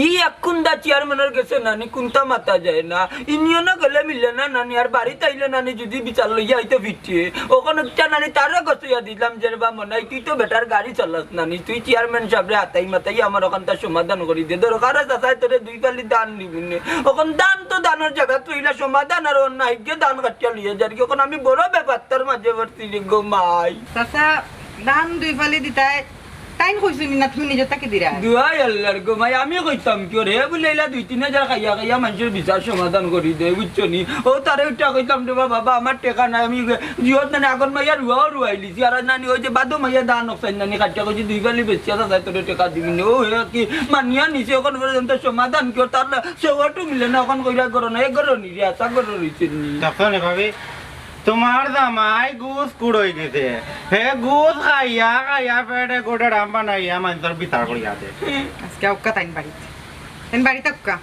ই একুন্দা চেয়ারম্যানের গেছে নানি কুন্তা মাতা যায় না ইনিয়ন গেলে মিলে না নানি আর বাড়িতে আইলে নানি যদি বিচার লইয়া আইতে ফিটিয়ে ওখানে একটা নানি তারও গছিয়া দিলাম যে বা মনাই তুই তো বেটার গাড়ি চালাস নানি তুই চেয়ারম্যান সাহেবরে হাতাই মাতাই আমার ওখানটা সমাধান করি দে দরকার আছে তোরে 2 পালি দান দিবি নে ওখান দান তো দানের জায়গা তুইলা সমাধান আর অন্য আইগে দান কাটিয়া লিয়ে যার কি ওখানে আমি বড় ব্যাপারটার মাঝে ভর্তি গো মাই চাচা দান 2 ফালি দিতাই টাইম কইছিনি না তুমি নিজে তাকে দিরা দুয়াই আল্লাহর গো মাই আমি কইতাম কি রে বলেইলা 2-3 হাজার খাইয়া মানুষের বিচার সমাধান করি দে বুঝছো নি ও তারে উঠা কইতাম রে বাবা আমার টাকা নাই আমি জিওত না আগন মাইয়া রুয়াইলিছি আর নানি ওই যে বাদো মাইয়া দান অফেন নানি কাটিয়া কইছি 2 ফালি বেচিয়া যায় তোর টাকা দিবি নে ও কি মানিয়া নিছে ওখান পর্যন্ত সমাধান কি তার সেওয়াটু মিলে না ওখান কইরা করো না এগরো নি রে আশা করো নিছে নি তখন ভাবি তোমার জামাই গুস কুড়ই গেছে হে গুস খাইয়া পেটে গোটে রাম বানাইয়া মানুষের বিচার করিয়া দে আজকে ওকা তাইন বাড়িতে ওকা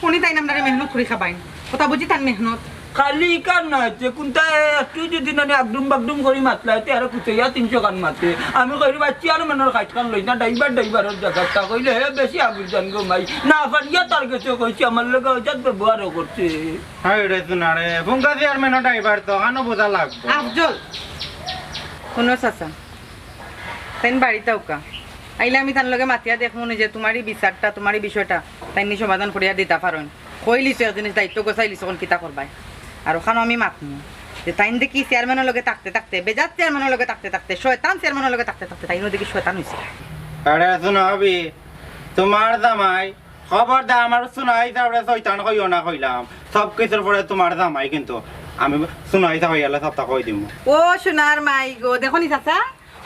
কোনি তাইন আমরা মেহনত করে খাবাইন কথা বুঝি তান মেহনত খালি কান না যে কোনটা একটু যদি নানি আগডুম বাগডুম করি মাতলাইতে আর কুচাইয়া 300 কান মাতে আমি কইরি বাচ্চি আর মনের খাইট কান লই না ড্রাইভারের জায়গাটা কইলে হে বেশি আগুর জান গো মাই না ফারিয়া তার কাছে কইছি আমার লগে ওজাত ব্যবহার করছে হায় রে শোনা রে ফোনগা চেয়ারম্যান ড্রাইভার তো কানো বোঝা লাগবে আফজল কোন চাচা তাইন বাড়িতে ওকা আইলে আমি তার লগে মাতিয়া দেখমু যে তোমারই বিচারটা তোমারই বিষয়টা তাই নি সমাধান করিয়া দিতা পারেন কইলিছ এক জিনিস দায়িত্ব গোছাইলিছ কোন কিতা করবাই আর ওখানে আমি মাতমু যে তাইন দেখি চেয়ারম্যানের লগে থাকতে বেজাত চেয়ারম্যানের লগে থাকতে শয়তান চেয়ারম্যানের লগে থাকতে তাইনও দেখি শয়তান হইছে। আরে শোনা ভাবি তোমার জামাই খবরদার আমার শোনাই যাবে শয়তান কইও না কইলাম সব কিছুর পরে তোমার জামাই কিন্তু আমি শোনাই যা হইয়ালে সবটা কই দিমু ও সোনার মাই গো দেখো নি চাচা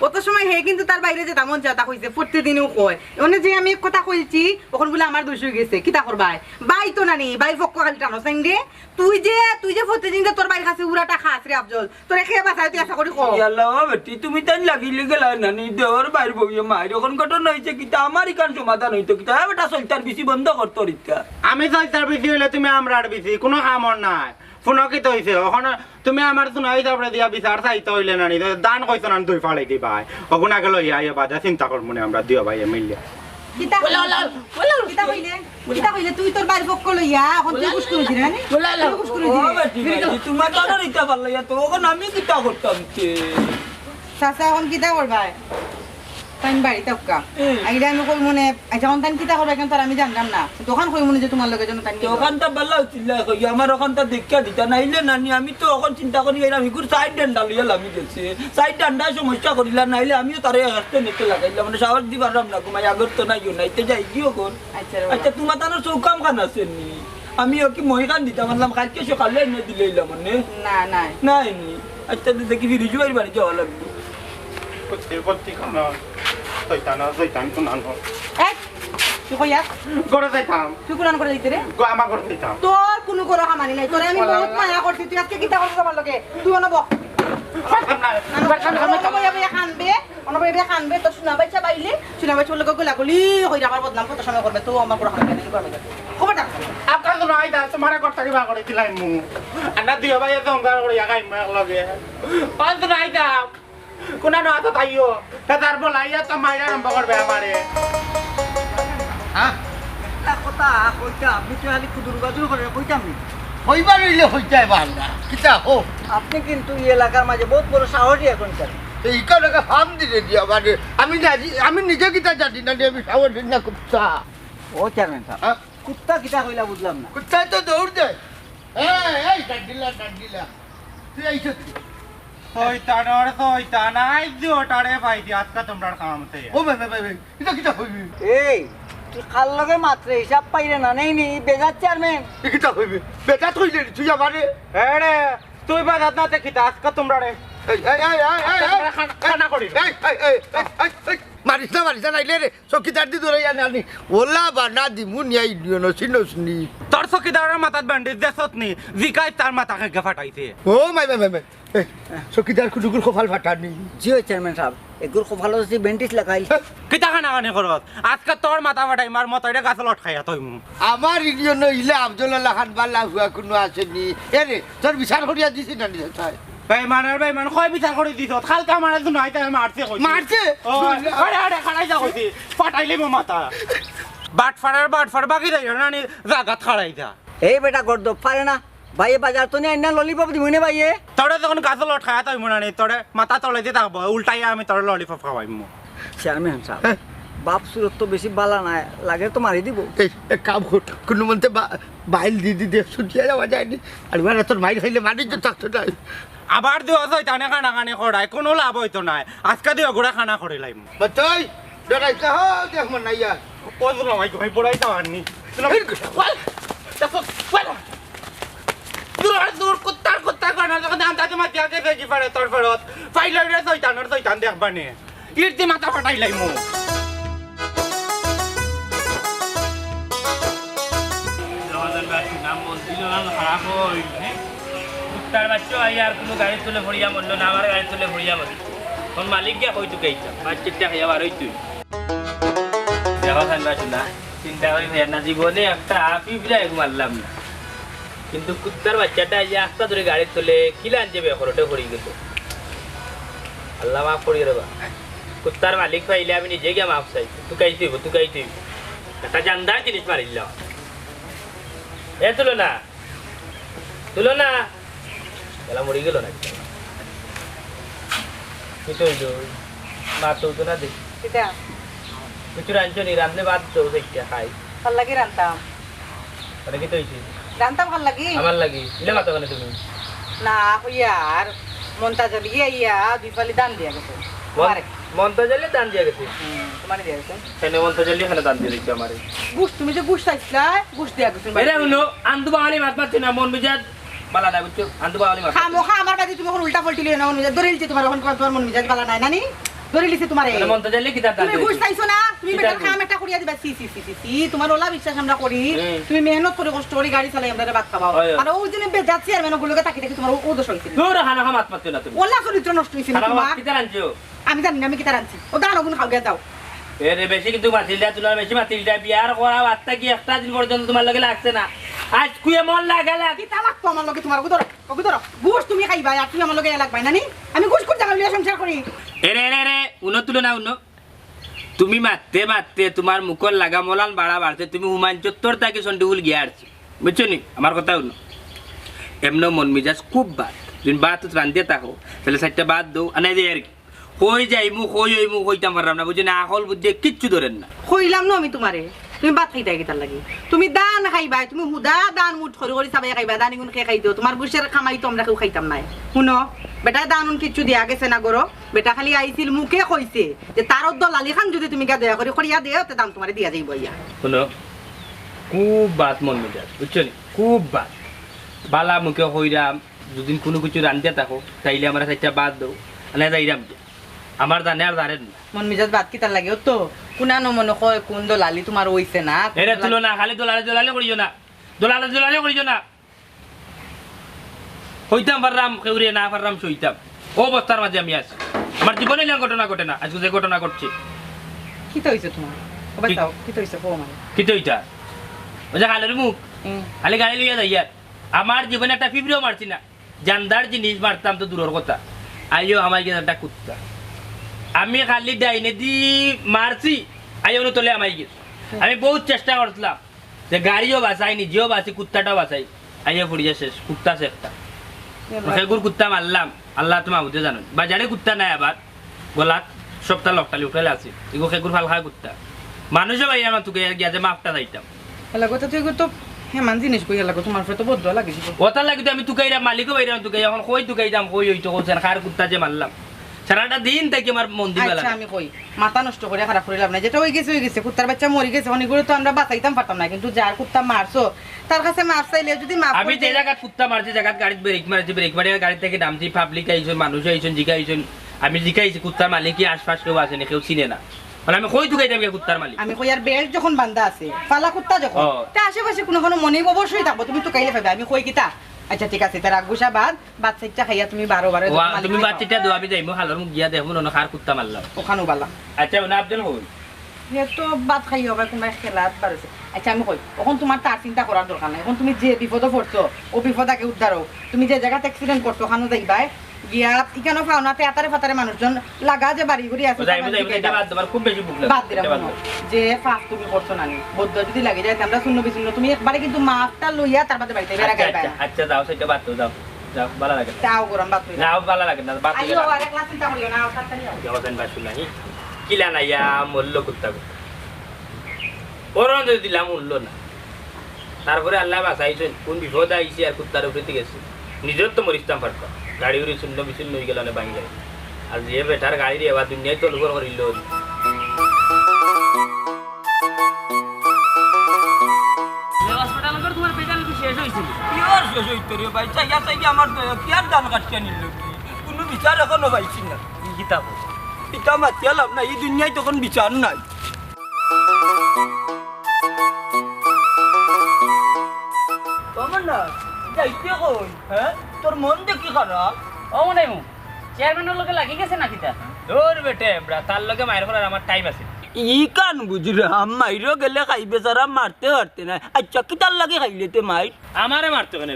অত সময় হে কিন্তু তার বাইরে যে তেমন যাতা কইছে প্রতিদিনও কয় ওনে যে আমি এক কথা কইছি ওখন বলে আমার দোষ হয়ে গেছে কিতা করবাই বাই তো নানি বাই পক্ষ খালি টানো সঙ্গে তুই যে প্রতিদিন যে তোর বাইর কাছে উড়াটা খাস রে আফজল তোর খেয়ে বাঁচাই তুই আশা করি কো ইয়াল্লা বেটি তুমি তাই লাগিলে গেলা নানি দেওর বাইর বইয়ে মাই যখন ঘটনা হইছে কিতা আমার ইকান সমাধান হইতো কিতা বেটা সলতার বেশি বন্ধ করতো রিতা আমি সলতার বেশি হইলে তুমি আমরার বেশি কোনো কামর নাই ফোন কি তো হইছে ওখানে তুমি আমার শোনাই যাবে দিয়া বিচার চাইতে হইলে না দান কইছ না 2 ফালাই দিবা ওগুন আগে লইয়া আইয়া বাদে চিন্তা করব না আমরা দিও ভাই মিলিয়ে কিতা কইলে তুই তোর বাইর পক্ষ লইয়া এখন তুই কুছ করিস না নি কুছ করিস তোমার তো রিতা ভালো ইয়া তো ওখানে আমি কিতা করতাম তে চাচা এখন কিতা করবাই তাইন বাড়িতে ওকা আইলে আমি কই মনে যখন তাইন কিতা করবাই কেন তার আমি জানলাম না দোকান কই মনে যে তোমার লগে যেন তাইন ওখানটা ভালো হইছিল কই আমার ওখানটা দেখা দিতা নাইলে নানি আমি তো ওখান চিন্তা করি এরা আমি গুর সাইড ডান্ডা লইয়া লামি গেছে সাইড ডান্ডা সমস্যা করিলা নাইলে আমিও তারে হাসতে নিতে লাগাইলাম মানে সাহস দিবার না ঘুমাই আগর তো নাই নাইতে যাই গিও কোন আচ্ছা তোমার তানোর চৌকাম খান আছে নি আমি ওকে মহিকান দিতাম বললাম কালকে সকালে এনে দিলেইলাম মানে না নাই নাই নি আচ্ছা দেখি ফিরে যাই বাড়ি যাওয়া লাগবে করতে খানা শয়তান কোনান এই তুই কইয়া গড়ে যাইতাম তুই কোন করে দিতে রে গো আমা করতে যাইতাম তোর কোনো করো হামানি নাই তোরে আমি বহুত মায়া করছি তুই আজকে কিতা করছিস আমার লগে তুই অনব খানবে তো শোনা বাইচা বাইলে শোনা বাইচা লগে গোলাগুলি হই আমার বদনাম কত সময় করবে তো আমার পুরো হামানি করবে খবরটা আপনার তো নাই দা তোমার করতে কি বা করে দিলাই মু আন্না দিও ভাই তো অঙ্গার করে গাই মে লগে পাঁচ নাই দা কোনা না তো তাইও তার বলাইয়া তো মাইরা আরম্ভ করবে আমারে হ্যাঁ কথা কইতা আপনি তো খালি কুদুর বাদুর করে কইতাম নি হইবার হইলে হইতে পার না কিতা হো আপনি কিন্তু এই এলাকার মাঝে বহুত বড় সাহসী এখন স্যার এই কারণে ফার্ম দিলে দিয়া মানে আমি নিজে কিতা জানি না আমি সাহস না কুত্তা ও চেয়ারম্যান সাহেব হ্যাঁ কুত্তা কিটা কইলা বুঝলাম না কুত্তায় তো দৌড় দেয় এই ডান্ডিলা তুই আইছো শয়তান আইজ ওটারে পাইছি আজকে তোমরা কামতে ও ভাই এটা কিতা হইবি এই তুই খাল লগে মাত্র হিসাব পাইরে না নেই নি বেজার চেয়ারম্যান কিতা হইবি বেটা থইলে তুই আমারে এরে তুই বাজাত না দেখিতা আজকে তোমরা রে খানা করি মারিস না নাইলে রে চকিদার দি ধরে আনি ওলা বানা দিমু নিয়াই দিও নসিনি তোর চকিদারের মাথাত ব্যান্ডেজ দেছত নি জিকাই তার মাথাকে ফাটাইছে ও মাই চকিদার কুটুকুর কপাল ফাটানি জি ও চেয়ারম্যান সাহেব এগুলো খুব ভালো হচ্ছে বেন্টিস লাগাই কিতা খানা কানি করত আজকে তোর মাথা ফাটাই মার মতইরে গাছ লটখাইয়া তই আমার ইলিয়ন ইলে আফজল লাখান বাল্লা হুয়া কোনো আসেনি এরে তোর বিচার করিয়া দিছি না নি তাই বেইমান কয় বিচার করে দিছ খালকা মারা তো নাই তাই মারছে কই মারছে আরে খাড়াই যা কইছি ফাটাইলে মো মাথা বাট ফাড় বাকি যাই না নি জাগাত খাড়াই যা এই বেটা গর্দ পারে না ভাইয়ে বাজার তো নিয়ে না ললিপপ দিবি না ভাইয়ে তোরে যখন গাছ লটখাইয়া তই মনে নি তোরে মাথা তলে দিয়ে থাকবো উল্টাইয়া আমি তোর ললিপপ খাওয়াইমু চেয়ারম্যান সাহেব বাপ সুরত তো বেশি বালা না লাগে তো মারি দিব এই এক কাম কর কোনো মতে বাইল দি দে ছুটিয়া যাওয়া যায়নি আর মানে তোর মাইর খাইলে মারির তো থাকতো না আবার দিও শয়তানে খানা কানি করাই কোনো লাভ হইতো নাই আজকে দিও গুড়া খানা করে লাইম বাতাই ডরাইছা হ দেখ মন নাইয়া ওই তো মাই কই পড়াই তাওয়ানি দূর কুত্তা কানা যখন দাম তাতে মাতি আগে দেখি পারে তোর ফেরত ফাইলাইরে শয়তান দেখবানি ইরতি মাথা ফাটাই লাইমু কুত্তার বাচ্চা আর কোনো গাড়ি তুলে ভরিয়া মরলো না আমার গাড়ি তুলে ভরিয়া মরলো তখন মালিক গিয়া হইতো কেইটা বাচ্চাটা খাইয়া বার হইতুই দেখো থাকবা না চিন্তা করি না জীবনে একটা আপি ফিরাই মারলাম না কিন্তু কুত্তার বাচ্চাটা এই আস্তা ধরে গাড়ি তুলে কিলা আনছে বেখরটে ভরি গেল আল্লাহ মাফ করি রে বা কুত্তার মালিক পাইলে আমি নিজে গিয়া মাফ চাই তুকাই তুই একটা জানদার জিনিস মারিলাম এ তুলনা বেলা মরি গেল না কিছু হইল মা তো না দেখি কিছু রাঁধছো নি রাঁধলে বাদ তো দেখতে খাই ভাল লাগি রান্তাম মানে কি তো হয়েছে রান্তাম ভাল লাগি আমার লাগি ইলে মাতো কেন তুমি না হইয়ার মন্তাজ লিয়ে ইয়া দুই ফালি দান দিয়া গেছে মন্তাজালে দান দিয়া গেছে তোমারে দিয়া গেছে কেন মন্তাজালে এখানে দান দিয়ে দিচ্ছে আমারে গুশ তুমি যে গুশ চাইছিলা গুশ দিয়া গেছে এরে হলো আন্দু বাঙালি মাছ মারছে না মন মিজাজ বালা না বুঝছো আন্দু বাঙালি মাছ খামো আমার কাছে তুমি এখন উল্টা পল্টি লিয়ে নাও মিজাজ ধরে লিছে তোমার এখন তোমার মন মিজাজ বালা নাই নানি ধরে লিছে তোমারে মন্তাজালে কি দান তুমি গুশ চাইছো না তুমি বেটা খাম একটা করিয়া দিবা সি তোমার ওলা বিশ্বাস আমরা করি তুমি মেহনত করে কষ্ট করে গাড়ি চালাই আমরা ভাত খাওয়াও আর ওই দিনে বেজাচ্ছি আর মেনো গুলোকে তাকি দেখি তোমার ও দোষ হইছে দূর হানা মাছ মারছে না তুমি ওলা চরিত্র নষ্ট হইছে তোমার কি জানছো আমি জানি না আমি কি তার আনছি ও দাঁড়াও গুণ খাও গে যাও এরে বেশি কিন্তু মাতিলটা তুলার বেশি মাতিলটা বিয়ার করা বার্তা কি একটা দিন পর্যন্ত তোমার লগে লাগছে না আজ কুয়ে মন লাগালা কি তালাক তো আমার লগে তোমার গুদর গুশ তুমি খাইবা আর তুমি আমার লগে লাগবাই নানি আমি গুশ করতে গেলে সংসার করি এরে উনো তুলনা উনো তুমি মারতে তোমার মুখর লাগা মলান বাড়া বাড়তে তুমি হুমান চত্বর তাকে সন্ডিগুল গিয়ে আসছি বুঝছো নি আমার কথা উনো এমন মন মিজাজ খুব বাদ তুমি বাদ রান্ধতে থাকো তাহলে সাইডটা বাদ দো আনাই দেয় আর কি কই যাইমু কইতাম পারলাম না বুঝছো না আকল বুদ্ধি কিচ্ছু ধরেন না কইলাম না আমি তোমারে তুমি ভাত খাইতা কি তার লাগি তুমি দান খাইবা তুমি হুদা দান মুঠ করে চাবাই খাইবা দান ইগুন খেয়ে খাই দিও তোমার গুশের খামাই তো আমরা কেউ খাইতাম নাই শুনো বেটা দানুন কিচ্ছু দিয়া গেছে না গরো বেটা খালি আইছিল মুখে কইছে যে তার দলালি খান যদি তুমি গা দয়া করে করিয়া দেও তে দাম তোমারে দিয়া যাইব ইয়া শুনো খুব বাত মন মেজাজ বুঝছো নি খুব বাত বালা মুখে কইরাম যদি কোনো কিছু রান্ধতে থাকো তাইলে আমার সাইডটা বাদ দাও না যাইরাম আমার জানে আর জানেন না মন মিজাজ বাদ কি তার লাগে তো কুনানো মনে কয় কোন দলালি তোমার হইছে না এরে তুলো না খালি দলালে করিও না দলালে করিও না হইতাম পারলাম কেউরে না পারলাম সইতাম ও অবস্থার মাঝে আমি আছি আমার জীবনে না ঘটনা ঘটে না আজকে যে ঘটনা ঘটছে কি তো হইছে তোমার ও বাতাও কি তো হইছে কো মানে কি তো হইতা ওই যে খালের মুখ খালি গাড়ি লইয়া যাই আর আমার জীবনে একটা ফিবরিও মারছি না জানদার জিনিস মারতাম তো দূরের কথা আইও আমার গেছে একটা কুত্তা আমি খালি ডাইনে দি মারছি আইও না তোলে আমাই গেছে আমি বহুত চেষ্টা করছিলাম যে গাড়িও বাঁচাই নিজেও বাঁচি কুত্তাটাও বাঁচাই আইয়া পড়িয়া শেষ কুত্তা আছে একটা সেগুর কুত্তা মারলাম আল্লাহ তোমার বুঝে জানো বাজারে কুত্তা নাই আবার গলাত সপ্তাহ লকটালি উঠালে আছে এগো সেগুর ভাল খায় কুত্তা মানুষও ভাই আমার তোকে গিয়া যে মাপটা যাইতাম লাগতো তুই তো হেমান জিনিস কই লাগো তোমার তো বদ্ধ লাগিছিল ওটা লাগতো আমি তোকে মালিকও বাইরাম তোকে এখন কই তোকে যাম কই হইতো কোছেন কার কুত্তা যে মারলাম সারাটা দিন থেকে আমার মন দিবা আচ্ছা আমি কই মাথা নষ্ট করে খারাপ করে লাভ নাই যেটা হয়ে গেছে কুত্তার বাচ্চা মরে গেছে অনেকগুলো তো আমরা বাঁচাইতাম পারতাম না কিন্তু যার কুত্তা মারছো তার কাছে মাপ চাইলে যদি মাপ আমি যে জায়গা কুত্তা মারছি জায়গা গাড়ি ব্রেক মারি গাড়ি থেকে নামছি পাবলিক আইছেন মানুষ আইছেন জিগাইছেন আমি জিগাইছি কুত্তার মালিক কি আশপাশ কেউ আছে না কেউ চিনে না মানে আমি কই তুই যাবি কুত্তার মালিক আমি কই আর বেল্ট যখন বান্ধা আছে পালা কুত্তা যখন তা আশেপাশে কোনো মনে অবশ্যই থাকবো তুমি তো কাইলে পাবে আমি কই কিতা আচ্ছা ঠিক আছে তার আগুসা বাদ সাইডটা খাইয়া তুমি 12 তুমি বাচ্চাটা দোয়াবি যাইমু হালর মুখ গিয়া দেখমু না কার কুত্তা মারলাম ওখানেও বালা আচ্ছা না আব্দুল হই তো বাদ খাই হবে তোমার খেলাত বাড়ছে আচ্ছা আমি কই এখন তোমার তার চিন্তা করার দরকার নাই এখন তুমি যে বিপদে পড়ছো ও বিপদাকে উদ্ধারো তুমি যে জায়গাতে অ্যাক্সিডেন্ট করছো ওখানে যাইবাই গিয়া ইকানো ফাউনাতে আতারে ফাতারে মানুষজন লাগা যে বাড়ি ঘুরি আছে খুব বেশি বুক বাদ দিলাম যে ফাঁক তুমি করছো না বদ্ধ যদি লাগে যায় আমরা শূন্য বিশূন্য তুমি একবারে কিন্তু মাফটা লইয়া তার বাদে বাড়িতে বেড়া গাইবা আচ্ছা যাও সেটা বাদ দাও যাও ভালো লাগে তাও গরম বাদ নাও ভালো লাগে না বাদ আইও আরে ক্লাস চিন্তা করিও না ওটা নিও জওয়ান বাসু নাই কিলা নাইয়া মল্ল কুত্তা ওরন যদি দিলাম উঠলো না তারপরে আল্লাহ বাঁচাইছেন কোন বিপদ আইছে আর কুত্তার উপরে গেছে নিজের তো মরিস্তাম পারতাম গাড়ি উড়ি শূন্য বিশূন্য হয়ে গেল না ভাঙি যায় আর যে বেটার গাড়ি এবার দুনিয়ায় তো লোক করিল তোমার পেটাল কি শেষ হয়েছিল কি আর শেষ হইতো রে ভাই চাইয়া আমার কি আর দান কাটতে নিল কোনো বিচার এখনো পাইছি না কিতাব পিতা মাতিয়া লাভ নাই এই দুনিয়ায় তখন বিচার নাই না যাইতে কই হ্যাঁ তোর মন দেখি খারাপ ও মনে মু চেয়ারম্যানের লগে লাগি গেছে নাকি তা দূর বেটে ব্রা তার লগে মায়ের করার আমার টাইম আছে ই কান বুঝলাম মাইরও গেলে খাইবে সারা মারতে পারতে না আচ্ছা কি তার লাগে খাইলে তে মাইর আমারে মারতে কেন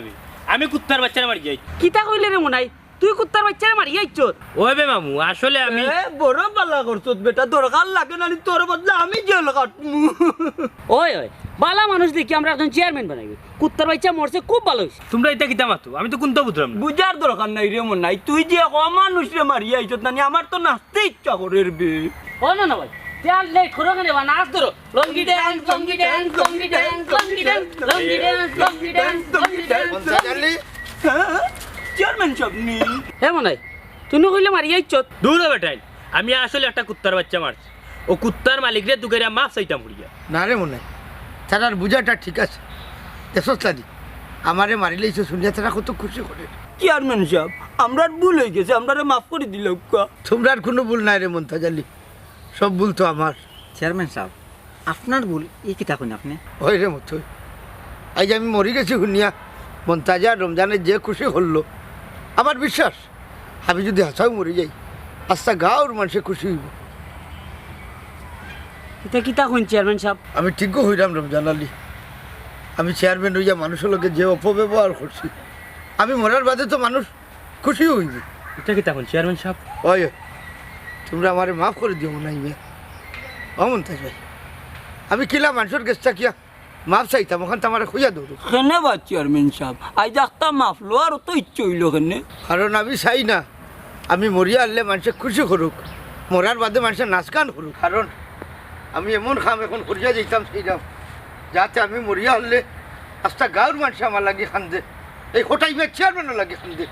আমি কুত্তার বাচ্চারে মারি যাই কিতা কইলে রে মনাই তুই কুত্তার বাচ্চারে মারি আইছত ওই বে মামু আসলে আমি বড় বালা করছত বেটা দরকার লাগে না তোর বদলে আমি জেল কাটমু ওই ওই বালা মানুষ দেখি আমরা একজন চেয়ারম্যান বানাইবি কুত্তার বাচ্চা মরছে খুব ভালো হইছে তোমরা এটা কিতা মাতো আমি তো কোনটা বুঝলাম না বুঝার দরকার নাই রে মন নাই তুই যে মানুষ রে মারি আইছত না আমার তো নাচতে ইচ্ছা করে রে ও না না ভাই তেল লেট করো কেন বা নাচ ধরো লঙ্গি ড্যান্স লঙ্গি ড্যান্স লঙ্গি ড্যান্স লঙ্গি ড্যান্স লঙ্গি ড্যান্স লঙ্গি ড্যান্স লঙ্গি ড্যান্স চেয়ারম্যান সাহেব নি হে মনাই তুই কইলে মারি আইছত দূর বেটাই আমি আসলে একটা কুত্তার বাচ্চা মারছি ও কুত্তার মালিক রে দুকেরা মাফ চাইতাম পড়িয়া না রে মনে তার বুঝাটা ঠিক আছে দেখি আমারে মারিলেইছো শুনিয়া তারা কত খুশি করে চেয়ারম্যান সাহেব আমরা ভুল হয়ে গেছে আমরা মাফ করে দিল তোমরার কোনো ভুল নাই রে মন্তাজ আলী সব ভুল তো আমার চেয়ারম্যান সাহেব আপনার ভুল এই কিতা কোন আপনি ওই রে মতো আজ আমি মরি গেছি শুনিয়া মন্তাজা রমজানের যে খুশি হলো আমার বিশ্বাস আমি যদি হাসাও মরে যাই আস্তা গাঁর মানুষে খুশি হইব এটা কিতা কোন চেয়ারম্যান সাহেব আমি ঠিকও হইলাম রমজান আলী আমি চেয়ারম্যান হইয়া মানুষের লোকে যে অপব্যবহার করছি আমি মরার বাদে তো মানুষ খুশি হইবে এটা কিতা কোন চেয়ারম্যান সাহেব ওই তোমরা আমারে মাফ করে দিও মনে হইবে অমন্তাজ ভাই আমি কিলা মানুষের গেছটা কিয়া মাফ চাইতাম ওখান তো আমার খুঁজা দৌড়ো কেনে বা চেয়ারম্যান সাহেব আজ একটা মাফ লো আর তো ইচ্ছে হইল কেনে কারণ আমি চাই না আমি মরিয়া আনলে মানুষে খুশি করুক মরার বাদে মানুষের নাচ গান করুক কারণ আমি এমন খাম এখন করিয়া যেতাম সেইরাম যাতে আমি মরিয়া আনলে আস্তা গাঁর মানুষ আমার লাগে খান্দে এই কোটাই চেয়ারম্যানও লাগে খান্দে